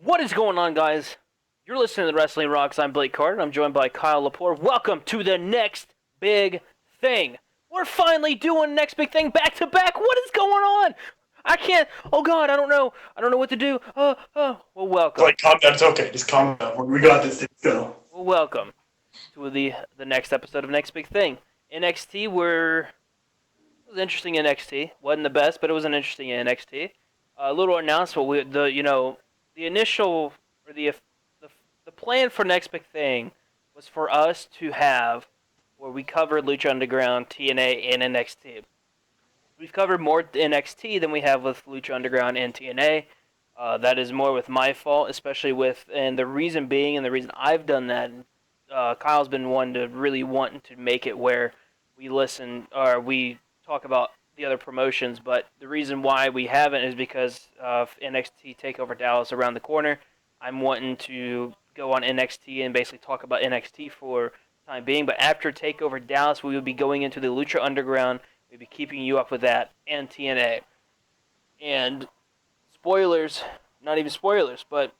What is going on, guys? You're listening to the Wrestling Rocks. I'm Blake Carter. I'm joined by Kyle Lepore. Welcome to the next big thing. We're finally doing next big thing back to back. What is going on? I can't. Oh God, I don't know. I don't know what to do. Well, welcome. Like, calm down. It's okay. Just calm down. We got this. Let's go. Well, welcome to the next episode of Next Big Thing. NXT. It was interesting. NXT wasn't the best, but it was an interesting NXT. A little announcement. The initial or the plan for Next Big Thing was for us to have where we covered Lucha Underground, TNA, and NXT. We've covered more NXT than we have with Lucha Underground and TNA. That is more with my fault, especially and the reason being, and the reason I've done that, Kyle's been one to really wanting to make it where we listen or we talk about the other promotions, but the reason why we haven't is because of NXT TakeOver Dallas around the corner. I'm wanting to go on NXT and basically talk about NXT for the time being, but after TakeOver Dallas, we will be going into the Lucha Underground. We'll be keeping you up with that and TNA. And spoilers, not even spoilers, but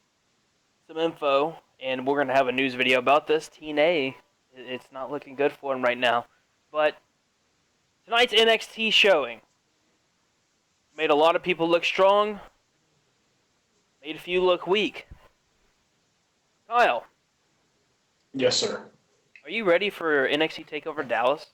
some info, and we're going to have a news video about this. TNA, it's not looking good for them right now. But tonight's NXT showing made a lot of people look strong, made a few look weak. Kyle, Yes, sir. are you ready for NXT TakeOver Dallas?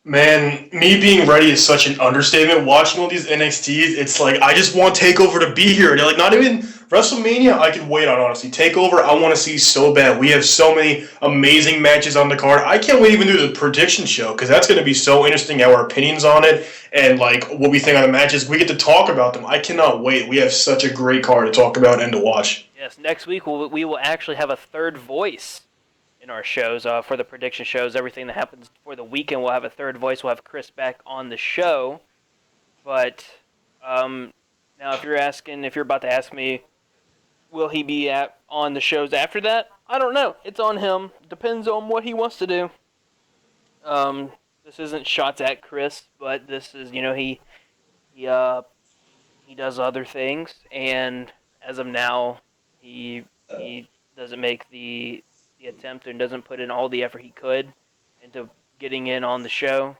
Man, me being ready is such an understatement. Watching all these NXTs, it's like I just want Takeover to be here. Like not even WrestleMania, I could wait on honestly. Takeover, I want to see so bad. We have so many amazing matches on the card. I can't wait even do the prediction show because that's going to be so interesting. Our opinions on it and like what we think on the matches. We get to talk about them. I cannot wait. We have such a great card to talk about and to watch. Yes, next week we will actually have a third voice in our shows for the prediction shows. Everything that happens for the weekend, we'll have a third voice. We'll have Chris back on the show. But now, if you're about to ask me, will he be on the shows after that? I don't know. It's on him. Depends on what he wants to do. This isn't shots at Chris, but this is he does other things, and as of now, he doesn't make the attempt and doesn't put in all the effort he could into getting in on the show.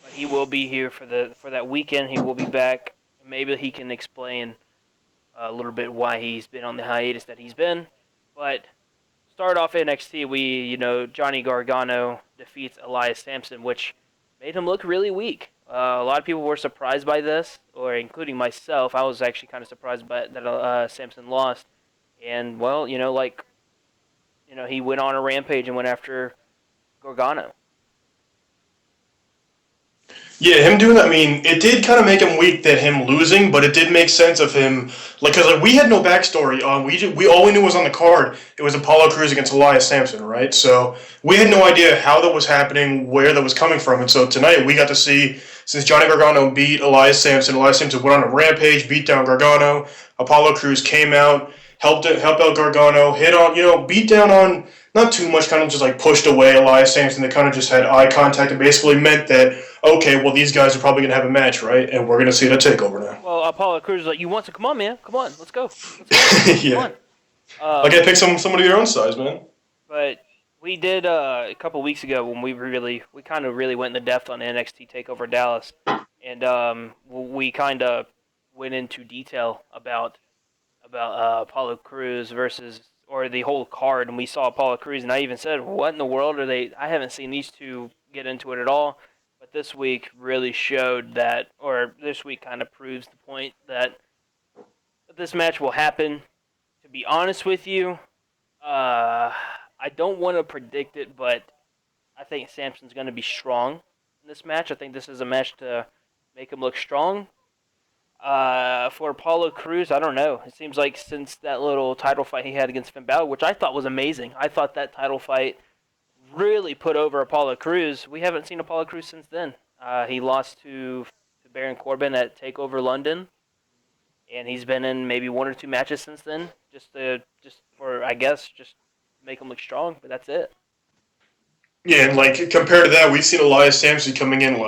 But he will be here for that weekend. He will be back. Maybe he can explain a little bit why he's been on the hiatus that he's been. But start off NXT, Johnny Gargano defeats Elias Sampson, which made him look really weak. A lot of people were surprised by this, or including myself. I was actually kind of surprised by that Sampson lost. And well, he went on a rampage and went after Gargano. Yeah, him doing that. I mean, it did kind of make him weak that him losing, but it did make sense of him, because we had no backstory on. We all we knew was on the card. It was Apollo Crews against Elias Sampson, right? So we had no idea how that was happening, where that was coming from, and so tonight we got to see, since Johnny Gargano beat Elias Sampson went on a rampage, beat down Gargano. Apollo Crews came out, helped out Gargano, beat down on not too much, kind of just like pushed away Elias Sampson. They kind of just had eye contact and basically meant that, okay, well, these guys are probably going to have a match, right? And we're going to see it at TakeOver now. Well, Apollo Crews was like, "You want to come on, man? Come on, let's go. Let's go. Yeah. Come on." Okay, pick somebody your own size, man. But we did a couple weeks ago when we kind of really went in the depth on NXT TakeOver Dallas, and we kind of went into detail about Apollo Crews or the whole card, and we saw Apollo Crews, and I even said, "What in the world are they? I haven't seen these two get into it at all." But this week really showed that, or this week kind of proves the point that this match will happen. To be honest with you, I don't want to predict it, but I think Sampson's going to be strong in this match. I think this is a match to make him look strong. For Apollo Crews, I don't know. It seems like since that little title fight he had against Finn Balor, which I thought was amazing, I thought that title fight really put over Apollo Crews. We haven't seen Apollo Crews since then. He lost to Baron Corbin at TakeOver London, and he's been in maybe one or two matches since then, just for I guess just make him look strong. But that's it. Yeah, and compared to that, we've seen Elias Sampson coming in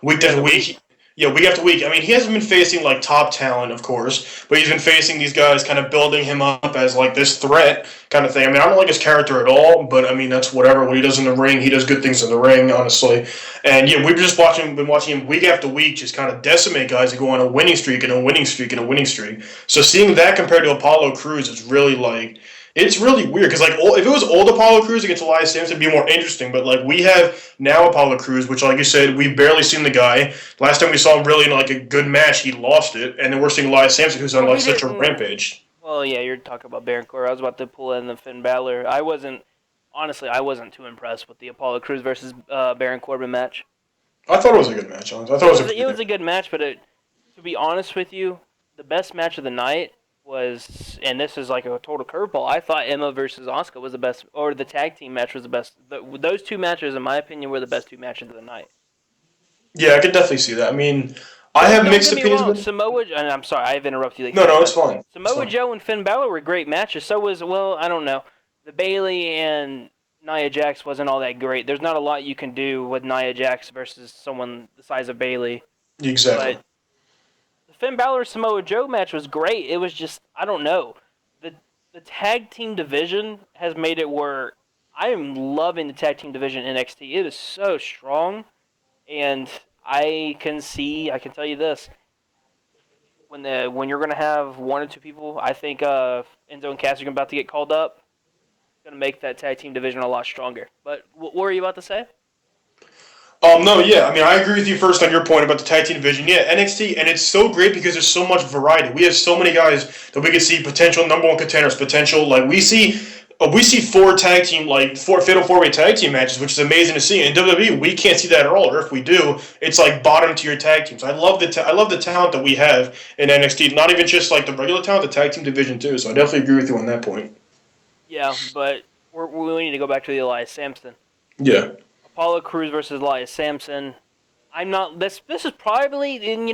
week to week. Yeah, week after week. I mean, he hasn't been facing like top talent, of course, but he's been facing these guys, kind of building him up as like this threat kind of thing. I mean, I don't like his character at all, but I mean that's whatever. What he does in the ring, he does good things in the ring, honestly. And yeah, we've just been watching him week after week, just kind of decimate guys and go on a winning streak and a winning streak and a winning streak. So seeing that compared to Apollo Cruz is really like it's really weird because like if it was old Apollo Cruz against Elias Sampson, it'd be more interesting. But like we have now Apollo Cruz, which like you said, we've barely seen the guy. Last time we saw him really in like a good match, he lost it, and then we're seeing Elias Sampson, who's on Well, like he such a didn't. rampage. Well, yeah, you're talking about Baron Corbin. I was about to pull in the Finn Balor. I wasn't honestly. I wasn't too impressed with the Apollo Crews versus Baron Corbin match. I thought it was a good match. Honestly. I thought It it was was a it pretty was a good match, but to be honest with you, the best match of the night was, and this is like a total curveball. I thought Emma versus Asuka was the best, or the tag team match was the best. Those two matches, in my opinion, were the best two matches of the night. Yeah, I could definitely see that. I mean, I Don't have don't mixed get me opinions wrong, about it. Samoa. And I'm sorry, I've interrupted you like No, three no, it's times. fine. It's Samoa fine. Joe and Finn Balor were great matches. So was, well, I don't know, the Bailey and Nia Jax wasn't all that great. There's not a lot you can do with Nia Jax versus someone the size of Bailey. Exactly. But the Finn Balor Samoa Joe match was great. It was just, I don't know, the the tag team division has made it where I am loving the tag team division in NXT. It is so strong, and I can tell you this: when you're gonna have one or two people, I think Enzo and Cass are about to get called up. It's gonna make that tag team division a lot stronger. But what were you about to say? No, yeah. I mean, I agree with you first on your point about the tag team division. Yeah, NXT, and it's so great because there's so much variety. We have so many guys that we could see potential number one contenders, potential like we see four tag team like four fatal four way tag team matches, which is amazing to see. In WWE, we can't see that at all, or if we do, it's like bottom tier tag teams. I love I love the talent that we have in NXT. Not even just like the regular talent, the tag team division too. So I definitely agree with you on that point. Yeah, but we need to go back to the Elias Sampson. Yeah. Apollo Crews versus Elias Sampson. I'm not. This is probably, and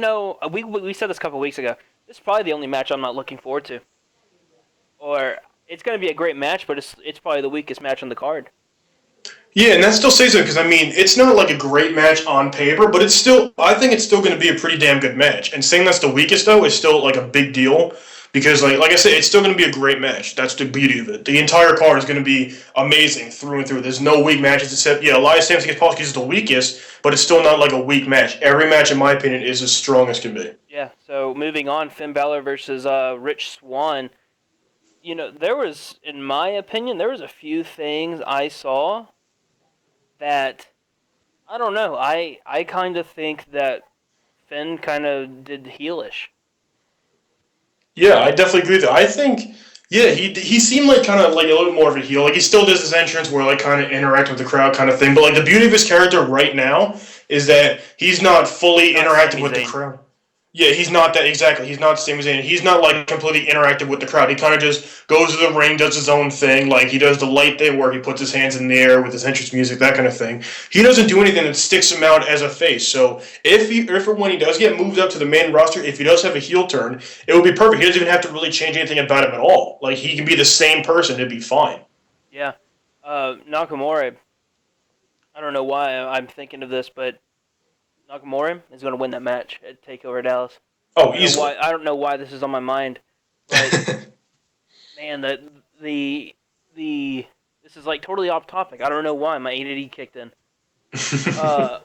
we said this a couple weeks ago. This is probably the only match I'm not looking forward to. Or it's going to be a great match, but it's probably the weakest match on the card. Yeah, and that still says it because I mean it's not like a great match on paper, but it's still I think it's still going to be a pretty damn good match. And saying that's the weakest though is still like a big deal because like I said, it's still going to be a great match. That's the beauty of it. The entire card is going to be amazing through and through. There's no weak matches except Elias Sampson against Paul is the weakest, but it's still not like a weak match. Every match, in my opinion, is as strong as can be. Yeah. So moving on, Finn Balor versus Rich Swann. There was, in my opinion, there was a few things I saw that I don't know. I kind of think that Finn kind of did heelish. Yeah, I definitely agree with that. I think, yeah, he seemed like kind of like a little bit more of a heel. Like he still does his entrance where like kind of interact with the crowd kind of thing. But like the beauty of his character right now is that he's not fully Not interacting Sami with the Zayn. crowd. Yeah, he's not that exactly. He's not the same as Zayn. He's not like completely interactive with the crowd. He kind of just goes to the ring, does his own thing. Like he does the light thing where he puts his hands in the air with his entrance music, that kind of thing. He doesn't do anything that sticks him out as a face. So if or when he does get moved up to the main roster, if he does have a heel turn, it would be perfect. He doesn't even have to really change anything about him at all. Like he can be the same person. It'd be fine. Yeah. Nakamura. I don't know why I'm thinking of this, but Nakamura is going to win that match at Takeover Dallas. Oh, easily. I don't know why this is on my mind, but man, the this is like totally off topic. I don't know why my ADD kicked in. Uh,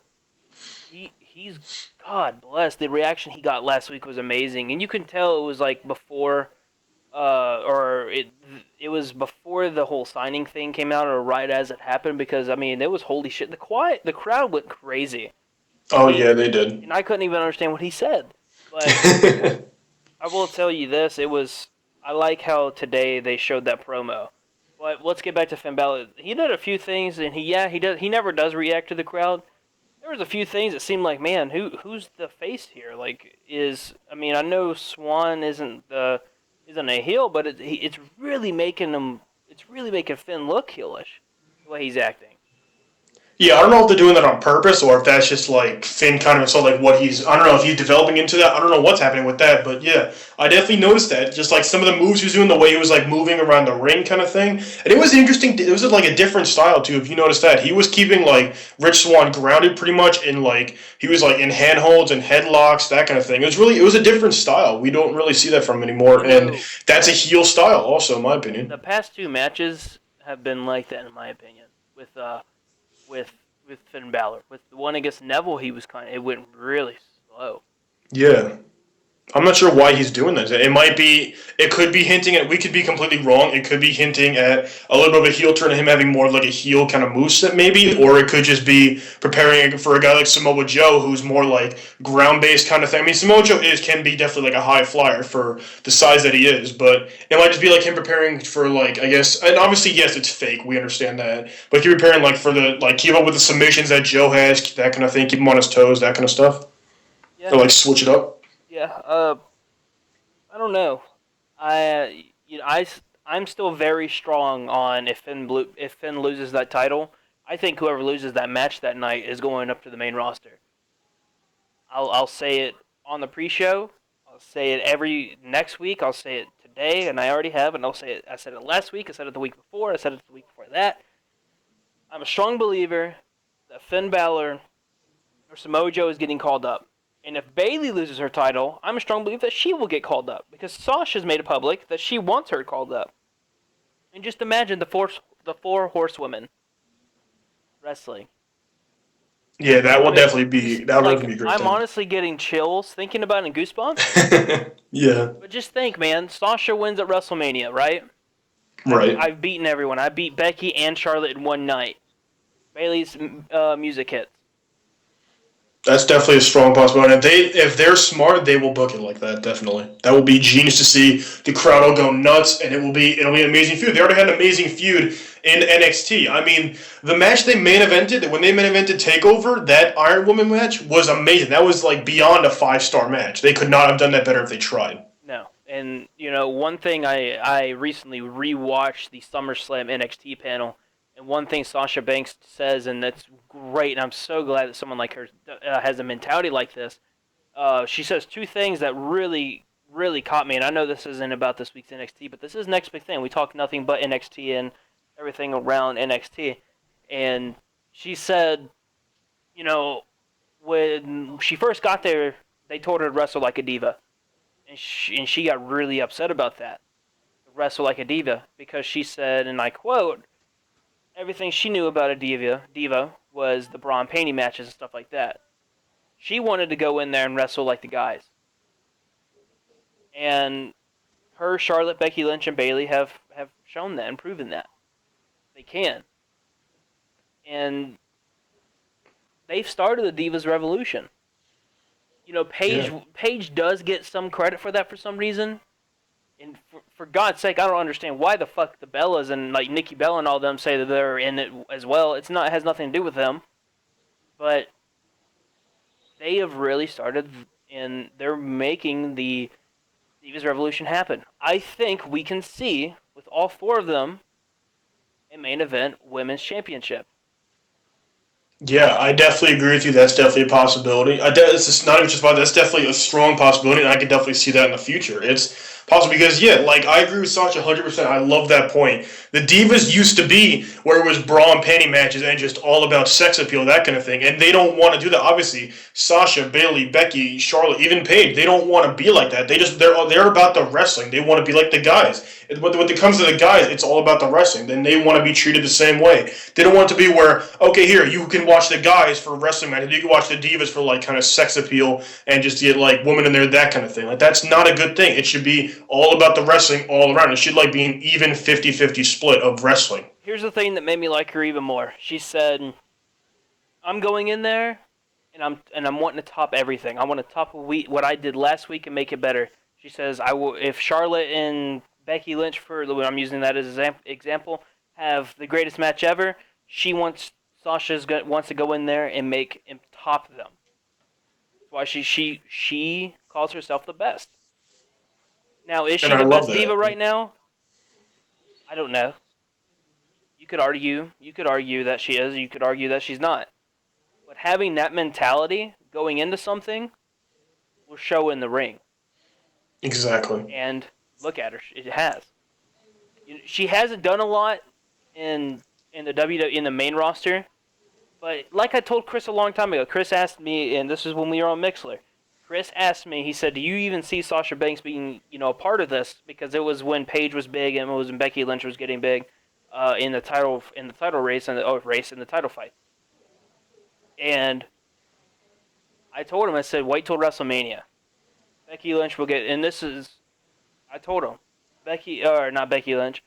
he's God bless, the reaction he got last week was amazing, and you can tell it was like before, or it was before the whole signing thing came out, or right as it happened, because I mean it was holy shit. The crowd went crazy. Oh yeah, they did. And I couldn't even understand what he said. But I will tell you this: I like how today they showed that promo. But let's get back to Finn Balor. He did a few things, and he never does react to the crowd. There was a few things that seemed like, man, who's the face here? Like, I know Swan isn't a heel, but it's really making Finn look heelish the way he's acting. Yeah, I don't know if they're doing that on purpose or if that's just like Finn kind of saw like what he's. I don't know if he's developing into that. I don't know what's happening with that, but yeah, I definitely noticed that. Just like some of the moves he was doing, the way he was like moving around the ring, kind of thing, and it was interesting. It was like a different style too. If you noticed that, he was keeping like Rich Swann grounded pretty much in like he was like in handholds and headlocks, that kind of thing. It was a different style. We don't really see that from him anymore, You and know, that's a heel style, also in my opinion. the past two matches have been like that in my opinion. With with Finn Balor, with the one against Neville, he was kind of it went really slow. Yeah. I'm not sure why he's doing this. It might be, it could be hinting at, we could be completely wrong. It could be hinting at a little bit of a heel turn, him having more of like a heel kind of moveset maybe, or it could just be preparing for a guy like Samoa Joe who's more like ground based kind of thing. I mean, Samoa Joe can be definitely like a high flyer for the size that he is, but it might just be like him preparing for like, I guess, and obviously, yes, it's fake. We understand that. But if you're preparing like for the, like keep up with the submissions that Joe has, that kind of thing, keep him on his toes, that kind of stuff, Yeah, or like switch it up. yeah. I don't know. I'm still very strong on if Finn loses that title. I think whoever loses that match that night is going up to the main roster. I'll say it on the pre-show. I'll say it every next week. I'll say it today, and I already have. And I'll say it. I said it last week. I said it the week before. I said it the week before that. I'm a strong believer that Finn Balor or Samoa Joe is getting called up. And if Bayley loses her title, I'm a strong believer that she will get called up because Sasha's made it public that she wants her called up. And just imagine the four horsewomen wrestling. Yeah, that I will mean, definitely just be that would like definitely be a great I'm thing. honestly getting chills thinking about it and goosebumps. Yeah, But just think, man, Sasha wins at WrestleMania, right? right. I've beaten everyone. I beat Becky and Charlotte in one night. Bayley's music hits. That's definitely a strong possibility. If they're smart, they will book it like that. Definitely, that will be genius to see. The crowd will go nuts, and it'll be an amazing feud. They already had an amazing feud in NXT. I mean, the match they main evented when they main evented Takeover, that Iron Woman match was amazing. That was like beyond a 5-star match. They could not have done that better if they tried. No. And, one thing I recently rewatched the SummerSlam NXT panel, and one thing Sasha Banks says, and that's great, and I'm so glad that someone like her has a mentality like this. She says two things that really, really caught me, and I know this isn't about this week's NXT, but this is next big thing. We talk nothing but NXT and everything around NXT. And she said, you know, when she first got there, they told her to wrestle like a diva and she got really upset about that. Wrestle like a diva because she said, and I quote, everything she knew about a diva was the bra and panty matches and stuff like that. She wanted to go in there and wrestle like the guys. And her, Charlotte, Becky Lynch, and Bayley have shown that and proven that they can. And they've started the Divas Revolution. Yeah. Paige does get some credit for that for some reason. And for God's sake, I don't understand why the fuck the Bellas and like Nikki Bella and all them say that they're in it as well. It has nothing to do with them, but they have really started and they're making the Divas Revolution happen. I think we can see with all four of them a main event women's championship. Yeah, I definitely agree with you. That's definitely a possibility. It's just not even just about that. That's definitely a strong possibility, and I could definitely see that in the future. It's possible because, yeah, like I agree with Sasha 100%. I love that point. The Divas used to be where it was bra and panty matches and just all about sex appeal, that kind of thing, and they don't want to do that. Obviously, Sasha, Bayley, Becky, Charlotte, even Paige, they don't want to be like that. They're about the wrestling. They want to be like the guys. When it comes to the guys, it's all about the wrestling. Then they want to be treated the same way. They don't want it to be where, okay, here, you can watch the guys for wrestling matches. You can watch the divas for like kind of sex appeal and just get like women in there, that kind of thing. Like that's not a good thing. It should be all about the wrestling all around. It should like be an even 50-50 split of wrestling. Here's the thing that made me like her even more. She said, "I'm going in there, and I'm wanting to top everything. I want to top what I did last week and make it better." She says, "I will if Charlotte and Becky Lynch, for I'm using that as an example, have the greatest match ever. She wants wants to go in there and make and top them. That's why she calls herself the best. Now, is And she I the love best diva that. right now? I don't know. you could argue that she is, you could argue that she's not. But having that mentality going into something will show in the ring. Exactly. And look at her, it has. She hasn't done a lot in the WWE in the main roster, but like I told Chris a long time ago, Chris asked me, and this is when we were on Mixler. Chris asked me, he said, "Do you even see Sasha Banks being, a part of this?" Because it was when Paige was big and it was when Becky Lynch was getting big, in the title race and the title fight. And I told him, I said, "Wait till WrestleMania. Becky Lynch will get," and this is, I told him, not Becky Lynch,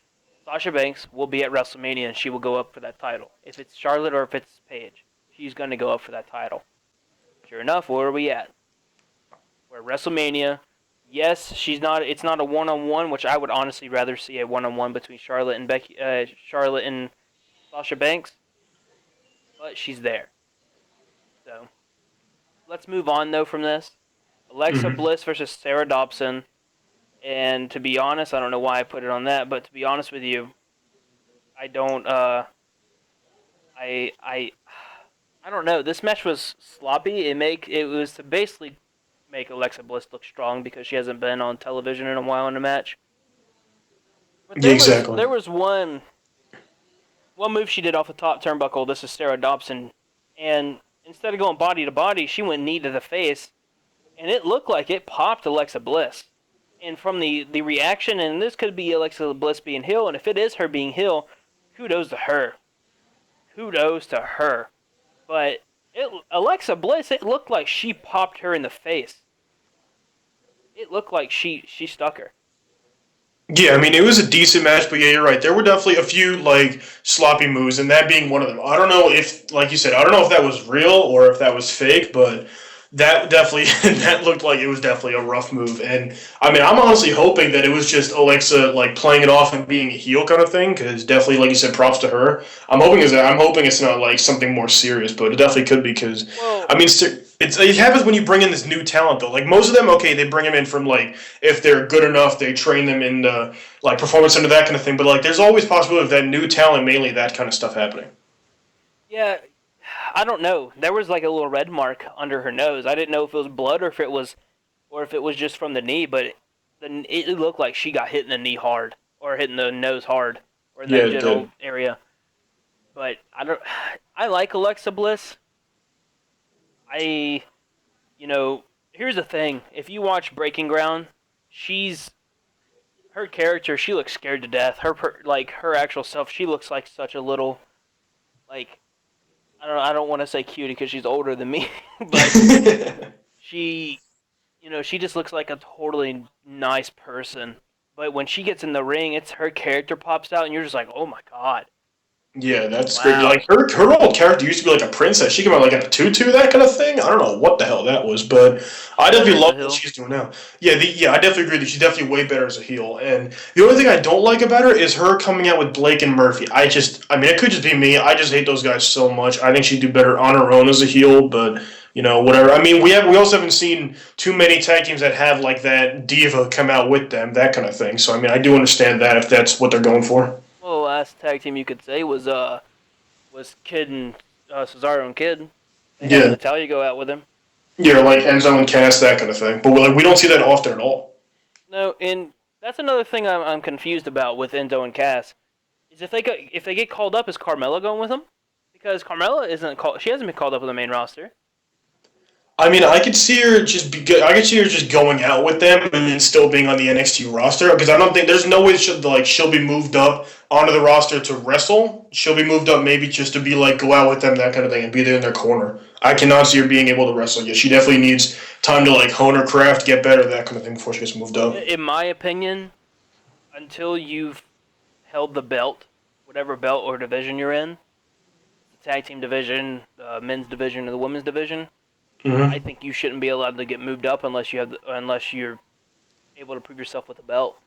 Sasha Banks will be at WrestleMania and she will go up for that title. If it's Charlotte or if it's Paige, she's going to go up for that title. Sure enough, where are we at? We're at WrestleMania. Yes, it's not a one-on-one, which I would honestly rather see a one-on-one between Charlotte and Sasha Banks, but she's there. So, let's move on though from this. Alexa Bliss versus Sarah Dobson. And to be honest, I don't know why I put it on that, but to be honest with you, I don't I don't know. This match was sloppy. It was to basically make Alexa Bliss look strong because she hasn't been on television in a while in a match. But there was one move she did off the top turnbuckle. This is Sarah Dobson, and instead of going body to body, she went knee to the face, and it looked like it popped Alexa Bliss. And from the reaction, and this could be Alexa Bliss being heel, and if it is her being heel, kudos to her. Kudos to her. But Alexa Bliss, it looked like she popped her in the face. It looked like she stuck her. Yeah, I mean, it was a decent match, but yeah, you're right. There were definitely a few, sloppy moves, and that being one of them. I don't know if, like you said, I don't know if that was real or if that was fake, but that definitely, that looked like it was definitely a rough move. And, I mean, I'm honestly hoping that it was just Alexa, playing it off and being a heel kind of thing, because definitely, like you said, props to her. I'm hoping it's not, something more serious, but it definitely could be, because, I mean, it happens when you bring in this new talent, though. Most of them, okay, they bring them in from, if they're good enough, they train them in, performance center, that kind of thing. But, there's always possibility of that new talent, mainly that kind of stuff happening. Yeah, I don't know. There was, a little red mark under her nose. I didn't know if it was blood or if it was just from the knee, but it looked like she got hit in the knee hard, or hit in the nose hard, or in that general area. But, I like Alexa Bliss. Here's the thing. If you watch Breaking Ground, her character, she looks scared to death. Her actual self, she looks like such a little, I don't want to say cutie because she's older than me, but she just looks like a totally nice person. But when she gets in the ring, it's her character pops out, and you're just like, oh my god. Yeah, that's great. Her old character used to be like a princess. She came out in a tutu, that kind of thing. I don't know what the hell that was, but I definitely love what she's doing now. Yeah, I definitely agree that she's definitely way better as a heel. And the only thing I don't like about her is her coming out with Blake and Murphy. It could just be me. I just hate those guys so much. I think she'd do better on her own as a heel, but whatever. I mean, we also haven't seen too many tag teams that have that diva come out with them, that kind of thing. So I mean, I do understand that if that's what they're going for. Well, the last tag team you could say was Kid and Cesaro and Kid. They had Natalya go out with him. Yeah, Enzo and Cass, that kind of thing. But we don't see that often at all. No, and that's another thing I'm confused about with Enzo and Cass. Is if they get called up, is Carmella going with them? Because Carmella she hasn't been called up with the main roster. I mean, I could see her just going out with them and then still being on the NXT roster, because I don't think there's no way she'll be moved up onto the roster to wrestle. She'll be moved up maybe just to be go out with them, that kind of thing, and be there in their corner. I cannot see her being able to wrestle yet. She definitely needs time to hone her craft, get better, that kind of thing before she gets moved up. In my opinion, until you've held the belt, whatever belt or division you're in, the tag team division, the men's division, or the women's division. I think you shouldn't be allowed to get moved up unless you're able to prove yourself with a belt.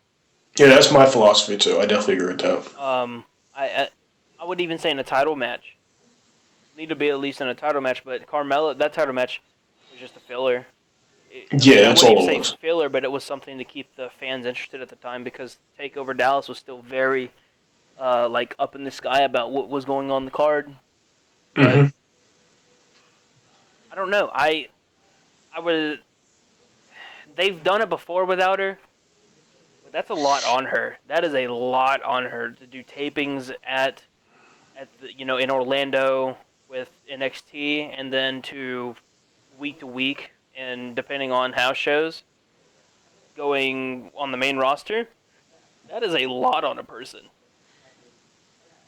Yeah, that's my philosophy too. I definitely agree with that. I would even say in a title match, need to be at least in a title match. But Carmella, that title match was just a filler. That's all it was. Filler, but it was something to keep the fans interested at the time because Takeover Dallas was still very, like up in the sky about what was going on in the card. But Hmm. I don't know. I would. They've done it before without her, but that's a lot on her. That is a lot on her to do tapings at the, in Orlando with NXT, and then to week, and depending on house shows going on the main roster. That is a lot on a person.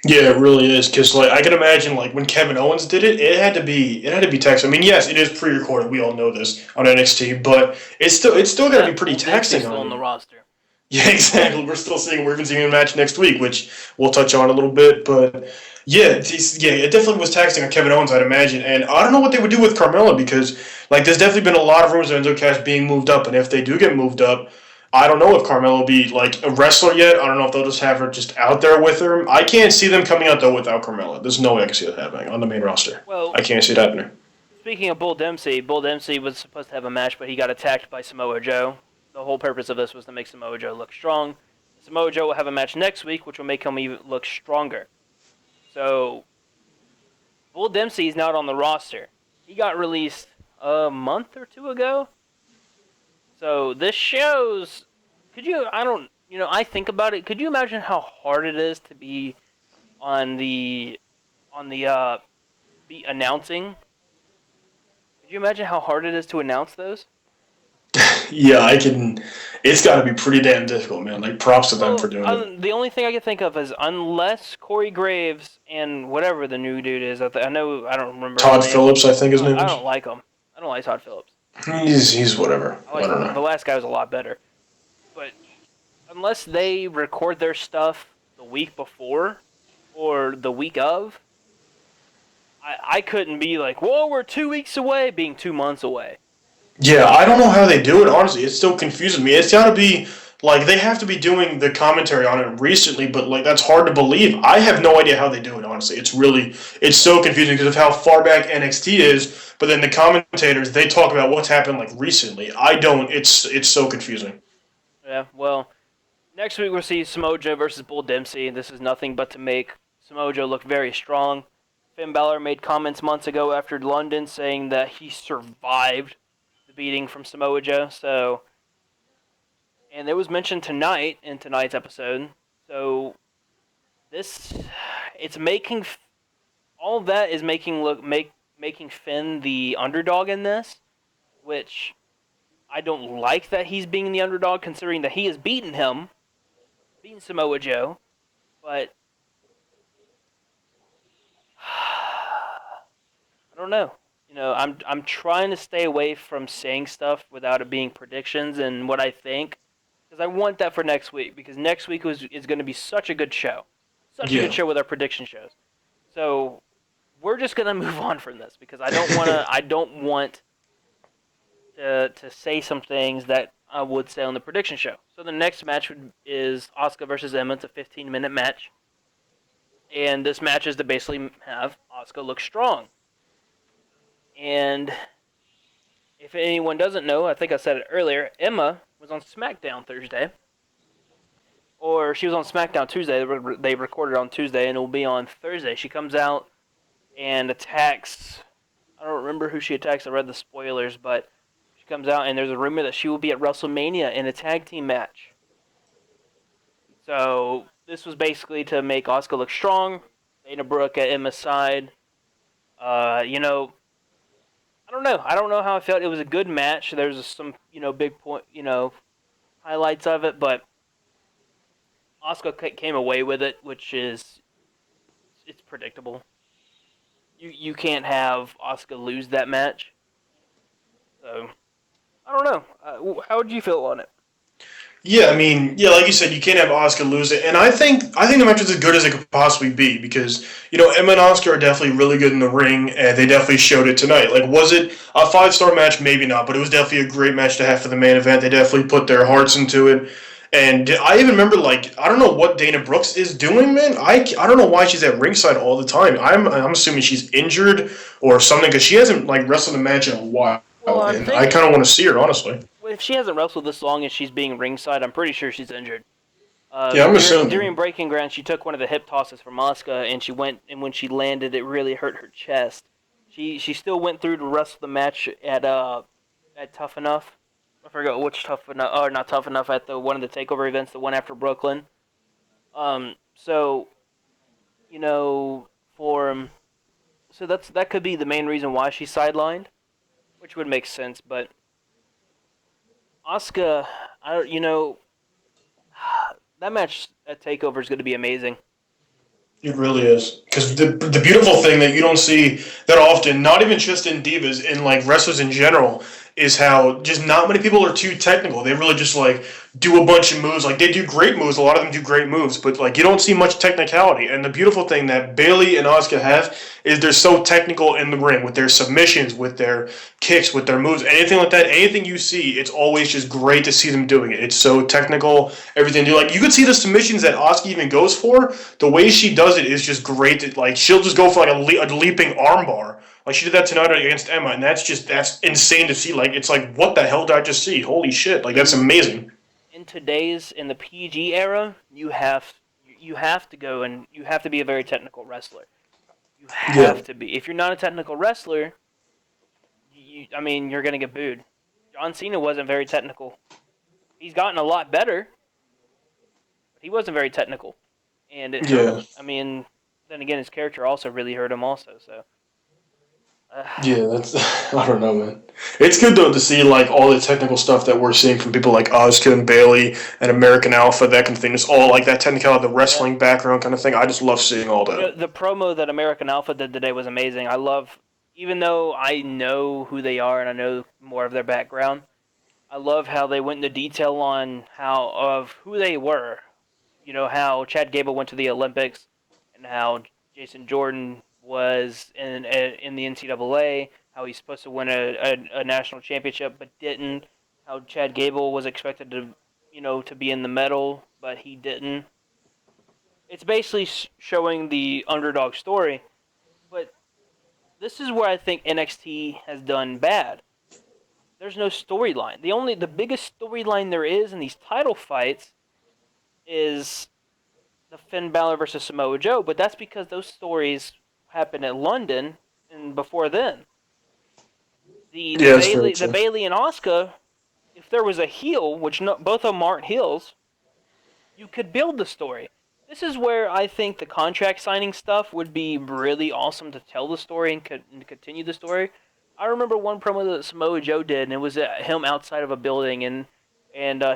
Yeah, it really is. Because like I can imagine, like when Kevin Owens did it, it had to be taxing. I mean, yes, it is pre-recorded. We all know this on NXT, but it's still got to Yeah, be pretty Bull Dempsey's taxing still on on the you. roster. Yeah, exactly. We're even seeing a match next week, which we'll touch on a little bit. But yeah, it definitely was taxing on Kevin Owens, I'd imagine. And I don't know what they would do with Carmella because like there's definitely been a lot of rumors of Enzo Cass being moved up, and if they do get moved up, I don't know if Carmella will be like a wrestler yet. I don't know if they'll just have her just out there with her. I can't see them coming out though without Carmella. There's no way I can see that happening on the main roster. Well, I can't see it happening. speaking of Bull Dempsey was supposed to have a match, but he got attacked by Samoa Joe. The whole purpose of this was to make Samoa Joe look strong. Samoa Joe will have a match next week, which will make him even look stronger. So Bull Dempsey's not on the roster. He got released a month or two ago. So this shows. Could you? I don't. I think about it. Could you imagine how hard it is to be on the be announcing? Could you imagine how hard it is to announce those? Yeah, I can. It's got to be pretty damn difficult, man. Like props to them for Well, doing it. the only thing I can think of is unless Corey Graves and whatever the new dude is. I know I don't remember his Todd name. Phillips, I think his name I is. don't like him. I don't like Todd Phillips. He's whatever. I I like don't the know. last guy was a lot better. But unless they record their stuff the week before or the week of, I couldn't be like, whoa, we're 2 weeks away, being 2 months away. Yeah, I don't know how they do it. Honestly, it still confuses me. It's got to be like they have to be doing the commentary on it recently, but like that's hard to believe. I have no idea how they do it. Honestly, it's so confusing because of how far back NXT is. But then the commentators they talk about what's happened like recently. I don't. It's so confusing. Yeah, well, next week we'll see Samoa Joe versus Bull Dempsey. This is nothing but to make Samoa Joe look very strong. Finn Balor made comments months ago after London saying that he survived the beating from Samoa Joe. So, and it was mentioned tonight in tonight's episode. So this, it's making all of that is making Finn the underdog in this, which I don't like that he's being the underdog, considering that he has beaten Samoa Joe, but I don't know. I'm trying to stay away from saying stuff without it being predictions and what I think, because I want that for next week. Because next week is going to be such a good Yeah. show with our prediction shows. So we're just gonna move on from this because I don't want to say some things that I would say on the prediction show. So the next match is Asuka versus Emma. It's a 15-minute match, and this match is to basically have Asuka look strong. And if anyone doesn't know, I think I said it earlier. Emma was on SmackDown Thursday, or she was on SmackDown Tuesday. They recorded on Tuesday, and it will be on Thursday. She comes out and attacks. I don't remember who she attacks. I read the spoilers, but she comes out, and there's a rumor that she will be at WrestleMania in a tag team match. So this was basically to make Asuka look strong. Dana Brooke at Emma's side. I don't know. I don't know how I felt. It was a good match. There's some, big point, highlights of it, but Asuka came away with it, which is it's predictable. You can't have Asuka lose that match. So I don't know. How would you feel on it? Yeah, I mean, yeah, like you said, you can't have Oscar lose it, and I think the match was as good as it could possibly be because Emma and Oscar are definitely really good in the ring, and they definitely showed it tonight. Like, was it a 5-star match? Maybe not, but it was definitely a great match to have for the main event. They definitely put their hearts into it, and I even remember like I don't know what Dana Brooks is doing, man. I don't know why she's at ringside all the time. I'm assuming she's injured or something because she hasn't like wrestled a match in a while, Well, I'm and I thinking kind of want to see her honestly. if she hasn't wrestled this long and she's being ringside, I'm pretty sure she's injured. Yeah, I'm assuming. During Breaking Ground, she took one of the hip tosses from Asuka, and she went, and when she landed, it really hurt her chest. She still went through the rest of the match at Tough Enough. I forgot which Tough Enough, or not Tough Enough, at the one of the Takeover events, the one after Brooklyn. So you know, for so that could be the main reason why she's sidelined, which would make sense. But Asuka, that match at Takeover is going to be amazing. It really is. Because the beautiful thing that you don't see that often, not even just in divas, in like wrestlers in general, is how just not many people are too technical. They really just like do a bunch of moves. Like they do great moves. A lot of them do great moves, but like you don't see much technicality. And the beautiful thing that Bayley and Asuka have is they're so technical in the ring with their submissions, with their kicks, with their moves, anything like that. Anything you see, it's always just great to see them doing it. It's so technical. Everything. Like you could see the submissions that Asuka even goes for. The way she does it is just great. Like she'll just go for like a leaping armbar. Like she did that tonight against Emma, and that's insane to see. Like it's like what the hell did I just see? Holy shit! Like that's amazing. In the PG era, you have to go and you have to be a very technical wrestler. You Yeah. have to be. If you're not a technical wrestler, I mean, you're gonna get booed. John Cena wasn't very technical. He's gotten a lot better, but he wasn't very technical, and it hurt Yeah. him. I mean, then again, his character also really hurt him also. So, Yeah, that's I don't know, man. It's good though to see like all the technical stuff that we're seeing from people like Asuka and Bailey and American Alpha, that kind of thing. It's all like that technical, the yeah. wrestling background kind of thing. I just love seeing all You know, that. the promo that American Alpha did today was amazing. I love, even though I know who they are and I know more of their background, I love how they went into detail on how of who they were. You know how Chad Gable went to the Olympics, and how Jason Jordan was in the NCAA. How he's supposed to win a national championship but didn't. How Chad Gable was expected to, to be in the medal but he didn't. It's basically showing the underdog story, but this is where I think NXT has done bad. There's no storyline. The biggest storyline there is in these title fights is the Finn Balor versus Samoa Joe, but that's because those stories happened in London and before then. Yeah, that's very The true. Bailey and Asuka, if there was a heel, which both of them aren't heels, you could build the story. This is where I think the contract signing stuff would be really awesome to tell the story and continue the story. I remember one promo that Samoa Joe did, and it was him outside of a building, and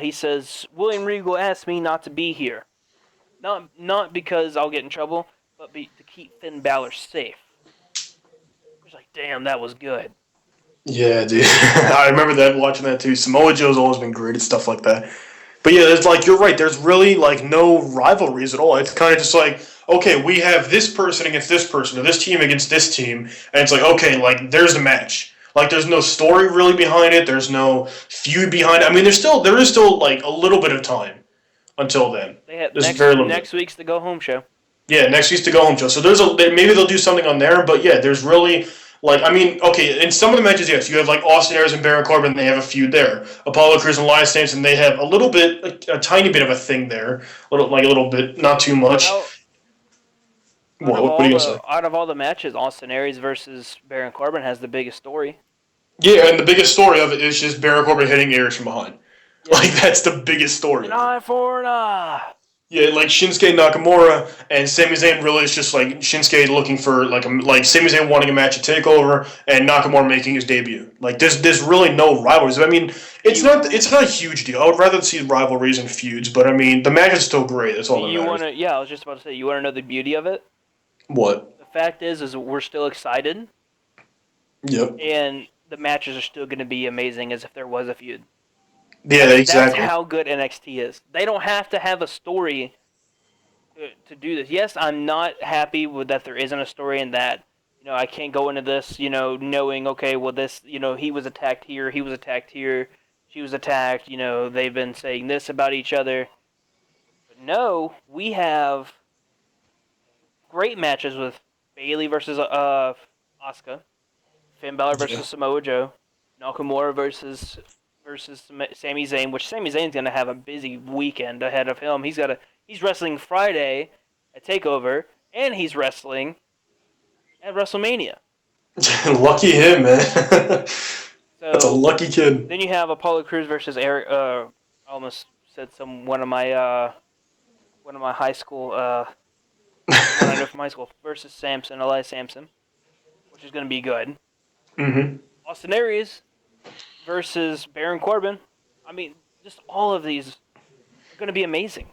he says William Regal asked me not to be here, not because I'll get in trouble, but to keep Finn Balor safe. I was like, damn, that was good. Yeah, dude. I remember that watching that too. Samoa Joe's always been great at stuff like that. But yeah, it's like you're right. There's really like no rivalries at all. It's kind of just like okay, we have this person against this person, or this team against this team, and it's like okay, like there's the match. Like there's no story really behind it. There's no feud behind it. I mean, there is still like a little bit of time until then. They have There's very little bit. next week's the go home show. Yeah, next week's to go home show. So maybe they'll do something on there, but yeah, there's really like I mean, okay, in some of the matches, yes, you have like Austin Aries and Baron Corbin, they have a feud there. Apollo Crews and Elias Sampson, they have a little bit, a tiny bit of a thing there, a little bit, not too much. Out, What are you gonna say? out of all the matches, Austin Aries versus Baron Corbin has the biggest story. Yeah, and the biggest story of it is just Baron Corbin hitting Aries from behind. Yeah. Like that's the biggest story. An eye for an eye. Yeah, like Shinsuke Nakamura and Sami Zayn really is just like Shinsuke looking for like Sami Zayn wanting a match at Takeover and Nakamura making his debut. Like there's really no rivalries. I mean, it's not a huge deal. I would rather see rivalries and feuds, but I mean the match is still great. That's all that matters. Yeah, I was just about to say, you wanna know the beauty of it? What? The fact is we're still excited, Yep. and the matches are still gonna be amazing as if there was a feud. Yeah, That's exactly. how good NXT is. They don't have to have a story to do this. Yes, I'm not happy with that there isn't a story and that I can't go into this knowing okay, well this he was attacked here, he was attacked here, she was attacked. They've been saying this about each other. But no, we have great matches with Bailey versus Asuka, Finn Balor Yeah. versus Samoa Joe, Nakamura versus versus Sami Zayn, which Sami Zayn's gonna have a busy weekend ahead of him. He's wrestling Friday at Takeover, and he's wrestling at WrestleMania. Lucky him, man. So That's a lucky kid. then you have Apollo Crews versus Eric. I almost said one of my high school one I know from high school versus Elias Sampson, which is gonna be good. Mm-hmm. Austin Aries versus Baron Corbin. I mean, just all of these are going to be amazing.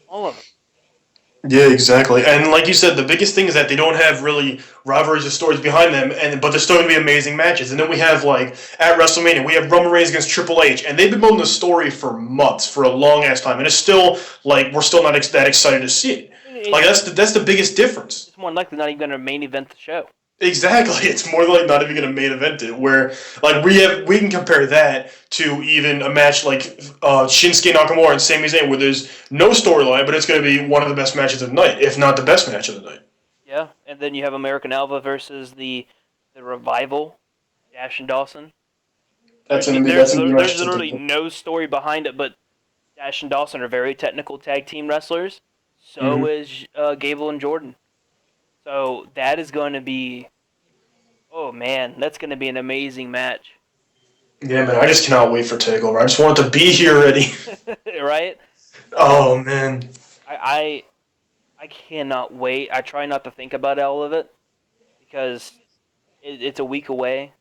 All of them. Yeah, exactly. And like you said, the biggest thing is that they don't have really rivalries or stories behind them, but they're still going to be amazing matches. And then we have, like, at WrestleMania, we have Roman Reigns against Triple H, and they've been building the story for months, for a long-ass time. And it's still, like, we're still not that excited to see it. Like, that's the biggest difference. It's more than likely not even going to main event the show. Exactly, it's more like not even going to main event it. Where like we can compare that to even a match like Shinsuke Nakamura and Sami Zayn, where there's no storyline, but it's going to be one of the best matches of the night, if not the best match of the night. Yeah, and then you have American Alpha versus the Revival, Dash and Dawson. There's literally no story behind it, but Dash and Dawson are very technical tag team wrestlers. So is Gable and Jordan. So that is going to be, oh man, that's going to be an amazing match. Yeah, man, I just cannot wait for TakeOver. I just want it to be here already. Right? Oh man, I cannot wait. I try not to think about all of it because it's a week away.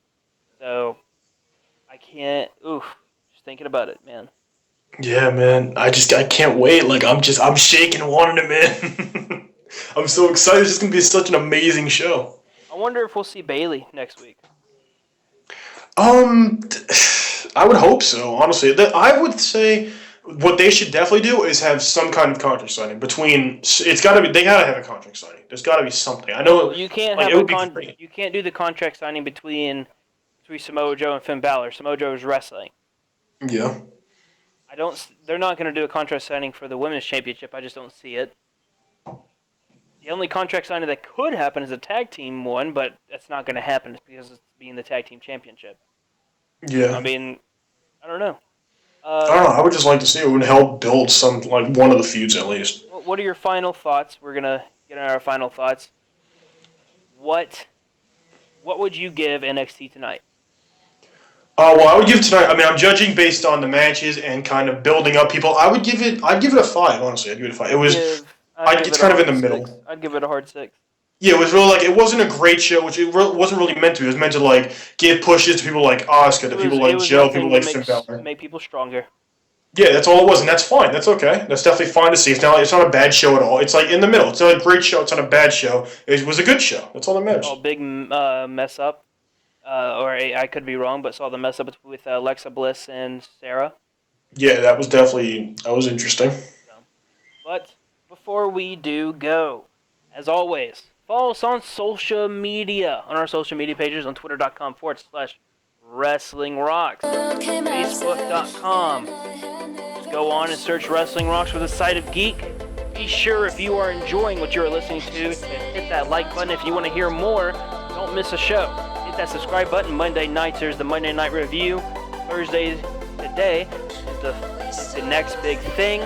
So I can't. Just thinking about it, man. Yeah, man, I can't wait. Like I'm shaking, wanting it, man. I'm so excited. It's just going to be such an amazing show. I wonder if we'll see Bayley next week. I would hope so, honestly. I would say what they should definitely do is have some kind of contract signing between. It's got to be. They got to have a contract signing. There's got to be something. I know you can't like, have you can't do the contract signing between Samoa Joe and Finn Balor. Samoa Joe is wrestling. Yeah. They're not going to do a contract signing for the women's championship. I just don't see it. The only contract signing that could happen is a tag team one, but that's not going to happen because it's being the tag team championship. Yeah. I mean, I don't know. I don't know. I would just like to see it would help build some one of the feuds at least. What are your final thoughts? We're gonna get on our final thoughts. What would you give NXT tonight? Well, I would give tonight. I mean, I'm judging based on the matches and kind of building up people. I'd give it a 5. Honestly, I'd give it a 5. It was. It's kind of in the middle. I'd give it a hard 6. Yeah, it was really it wasn't a great show, which it wasn't really meant to be. It was meant to give pushes to people like Asuka, to people like Joe, people like Finn Balor. Make people stronger. Yeah, that's all it was, and that's fine. That's okay. That's definitely fine to see. It's not a bad show at all. It's in the middle. It's not a great show. It's not a bad show. It was a good show. That's all that matters. Oh, big mess up. Or I could be wrong, but saw the mess up with Alexa Bliss and Sarah. Yeah, that was interesting. But before we do go, as always, follow us on social media, on our social media pages on twitter.com/Wrestling Rocks, facebook.com. Just go on and search Wrestling Rocks for the site of Geek. Be sure, if you are enjoying what you are listening to hit that like button. If you want to hear more, don't miss a show. Hit that subscribe button. Monday nights, there's the Monday Night Review. Thursday, today, is the next big thing.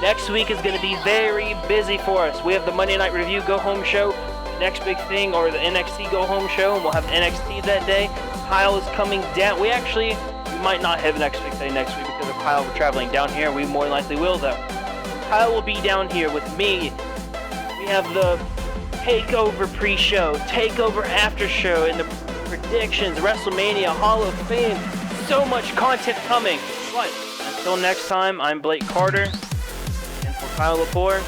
Next week is going to be very busy for us. We have the Monday Night Review Go Home Show, the next big thing, or the NXT Go Home Show, and we'll have NXT that day. Kyle is coming down. We might not have next big thing next week because of Kyle traveling down here. We more likely will, though. Kyle will be down here with me. We have the TakeOver pre-show, TakeOver after show, and the predictions, WrestleMania, Hall of Fame. So much content coming. But until next time, I'm Blake Carter. For Kyle Lepore,